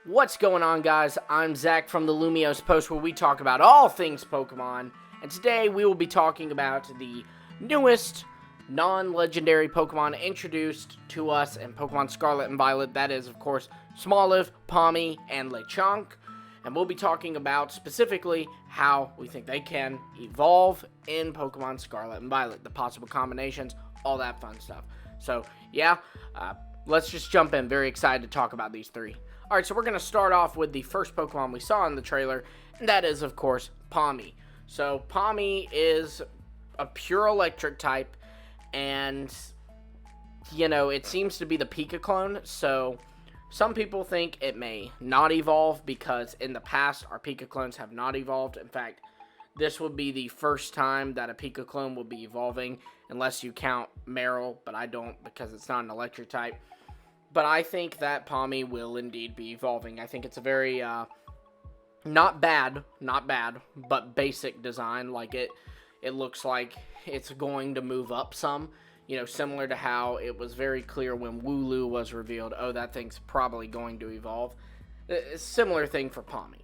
What's going on, guys? I'm Zach from the Lumios Post, where we talk about all things Pokemon, and today we will be talking about the newest non-legendary Pokemon introduced to us in Pokemon Scarlet and Violet. That is, of course, Smoliv, Pawmi, and Lechonk, and we'll be talking about specifically how we think they can evolve in Pokemon Scarlet and Violet, the possible combinations, all that fun stuff. So, yeah, let's just jump in. Very excited to talk about these three. Alright, so we're going to start off with the first Pokemon we saw in the trailer, and that is, of course, Pawmi. So, Pawmi is a pure electric type, and, you know, it seems to be the Pika clone, so some people think it may not evolve, because in the past, our Pika clones have not evolved. In fact, this would be the first time that a Pika clone will be evolving, unless you count Meryl, but I don't, because it's not an electric type. But I think that Pawmi will indeed be evolving. I think it's a very, not bad, but basic design. Like, it looks like it's going to move up some. You know, similar to how it was very clear when Wooloo was revealed, oh, that thing's probably going to evolve. A similar thing for Pawmi.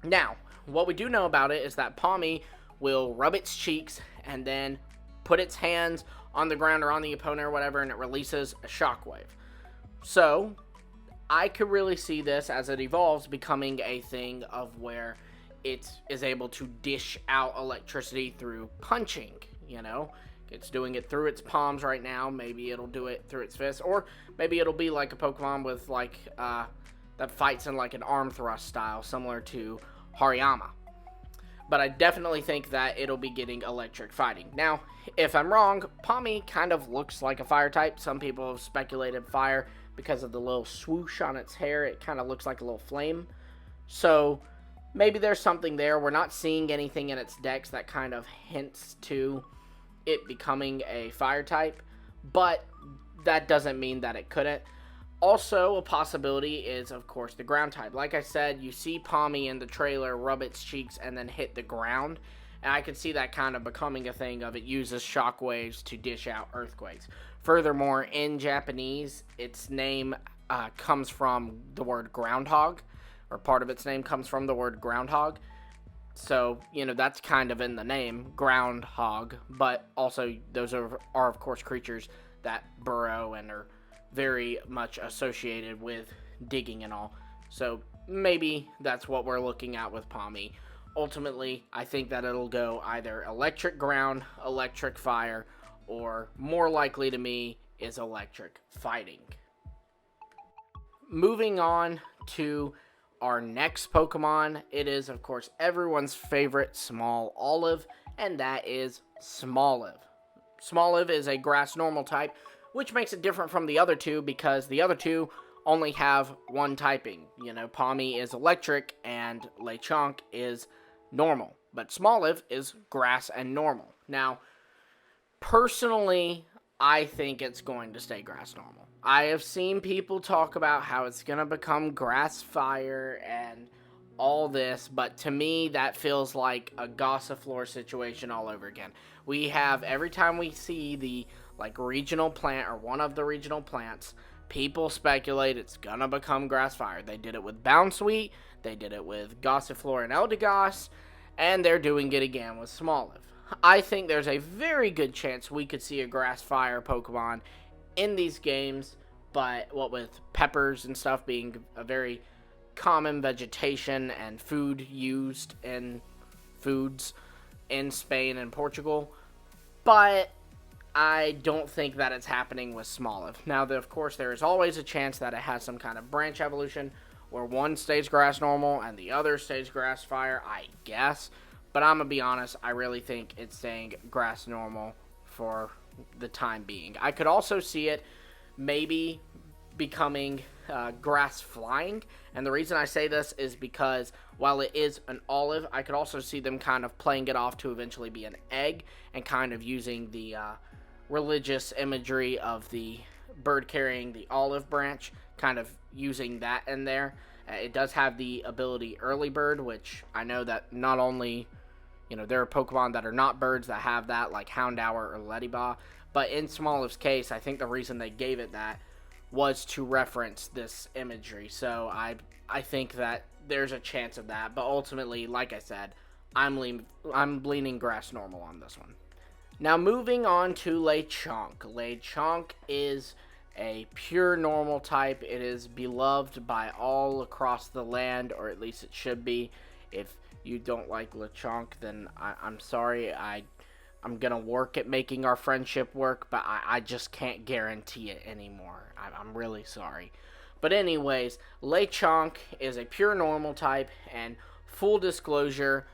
Now, what we do know about it is that Pawmi will rub its cheeks and then put its hands on the ground or on the opponent or whatever, and it releases a shockwave. So, I could really see this as it evolves becoming a thing of where it is able to dish out electricity through punching, you know? It's doing it through its palms right now. Maybe it'll do it through its fists. Or maybe it'll be like a Pokemon with, like, that fights in, like, an arm thrust style, similar to Hariyama. But I definitely think that it'll be getting electric fighting. Now, if I'm wrong, Pawmi kind of looks like a fire type. Some people have speculated fire because of the little swoosh on its hair. It kind of looks like a little flame. So, maybe there's something there. We're not seeing anything in its dex that kind of hints to it becoming a fire type. But that doesn't mean that it couldn't. Also, a possibility is, of course, the ground type. Like I said, you see Pawmi in the trailer rub its cheeks and then hit the ground. And I could see that kind of becoming a thing of it uses shockwaves to dish out earthquakes. Furthermore, in Japanese, its name comes from the word groundhog, or part of its name comes from the word groundhog. So, you know, that's kind of in the name, groundhog. But also, those are of course, creatures that burrow and are very much associated with digging and all. So, maybe that's what we're looking at with Pawmi. Ultimately, I think that it'll go either electric ground, electric fire, or more likely to me is electric fighting. Moving on to our next Pokemon, it is, of course, everyone's favorite small olive, and that is Smoliv. Smoliv is a grass normal type, which makes it different from the other two because the other two only have one typing. You know, Pawmi is electric and Lechonk is normal, but Smoliv is grass and normal. Now, personally, I think it's going to stay grass normal. I have seen people talk about how it's going to become grass fire and all this, but to me, that feels like a Gossifleur situation all over again. We have, every time we see the, like, regional plant or one of the regional plants, people speculate it's going to become grass fire. They did it with Bounsweet, they did it with Gossifleur and Eldegoss, and they're doing it again with Smoliv. I think there's a very good chance we could see a grass fire Pokemon in these games, but what with peppers and stuff being a very common vegetation and food used in foods in Spain and Portugal, but I don't think that it's happening with Smoliv. Now, of course, there is always a chance that it has some kind of branch evolution where one stays grass normal and the other stays grass fire, I guess. But I'm going to be honest, I really think it's staying grass normal for the time being. I could also see it maybe becoming grass flying. And the reason I say this is because while it is an olive, I could also see them kind of playing it off to eventually be an egg and kind of using the religious imagery of the bird carrying the olive branch, kind of using that in there. It does have the ability early bird, which I know that not only, you know, there are Pokemon that are not birds that have that, like Houndour or Ledyba, but in Smoliv's case, I think the reason they gave it that was to reference this imagery. So I think that there's a chance of that. But ultimately, like I said, I'm leaning grass normal on this one. Now moving on to Lechonk. Lechonk is a pure normal type. It is beloved by all across the land, or at least it should be. If you don't like Lechonk, then I'm sorry. I'm going to work at making our friendship work, but I just can't guarantee it anymore. I'm really sorry. But anyways, Lechonk is a pure normal type, and full disclosure,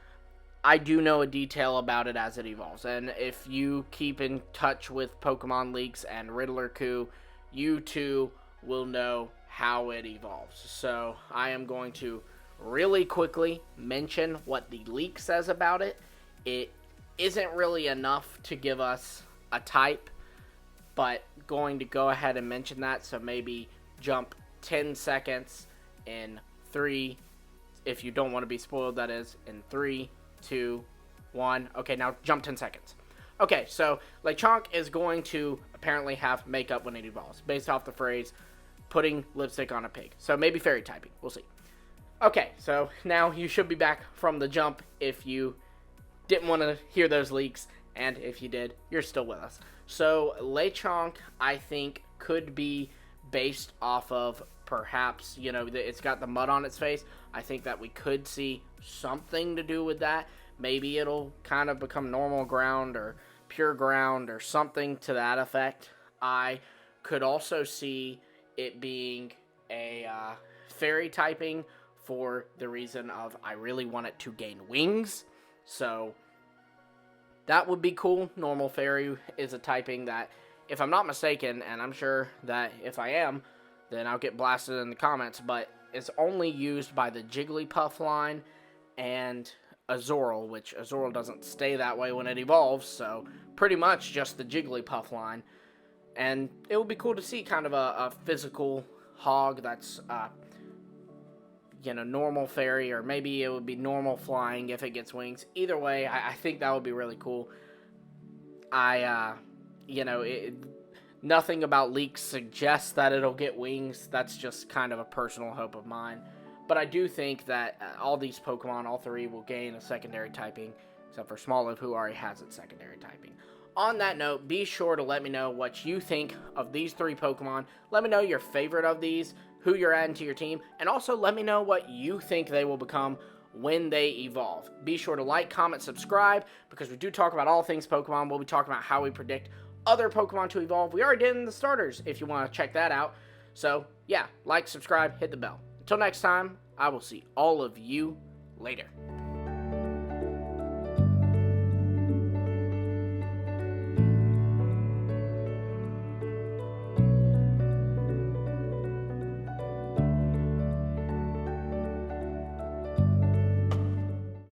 I do know a detail about it as it evolves. And if you keep in touch with Pokemon Leaks and Riddler Coup, you too will know how it evolves. So I am going to really quickly mention what the leak says about it. It isn't really enough to give us a type, but going to go ahead and mention that. So maybe jump 10 seconds in 3, if you don't want to be spoiled, that is, in 3, 2, 1. Okay, now jump 10 seconds. Okay, so Lechonk is going to apparently have makeup when it evolves, based off the phrase, putting lipstick on a pig. So maybe fairy typing. We'll see. Okay, so now you should be back from the jump if you didn't want to hear those leaks, and if you did, you're still with us. So Lechonk, I think, could be based off of perhaps, it's got the mud on its face. I think that we could see something to do with that. Maybe it'll kind of become normal ground or pure ground or something to that effect. I could also see it being a fairy typing for the reason of I really want it to gain wings. So that would be cool. Normal fairy is a typing that, if I'm not mistaken, and I'm sure that if I am, then I'll get blasted in the comments, but it's only used by the Jigglypuff line and Azorill, which Azorill doesn't stay that way when it evolves, so pretty much just the Jigglypuff line. And it would be cool to see kind of a physical hog that's, normal fairy, or maybe it would be normal flying if it gets wings. Either way, I think that would be really cool. Nothing about leaks suggests that it'll get wings. That's just kind of a personal hope of mine. But I do think that all these Pokemon, all 3, will gain a secondary typing, except for Smoliv, who already has its secondary typing. On that note, be sure to let me know what you think of these 3 Pokemon. Let me know your favorite of these, who you're adding to your team, and also let me know what you think they will become when they evolve. Be sure to like, comment, subscribe, because we do talk about all things Pokemon. We'll be talking about how we predict other Pokemon to evolve. We already did in the starters, if you want to check that out. So, yeah, like, subscribe, hit the bell. Until next time, I will see all of you later.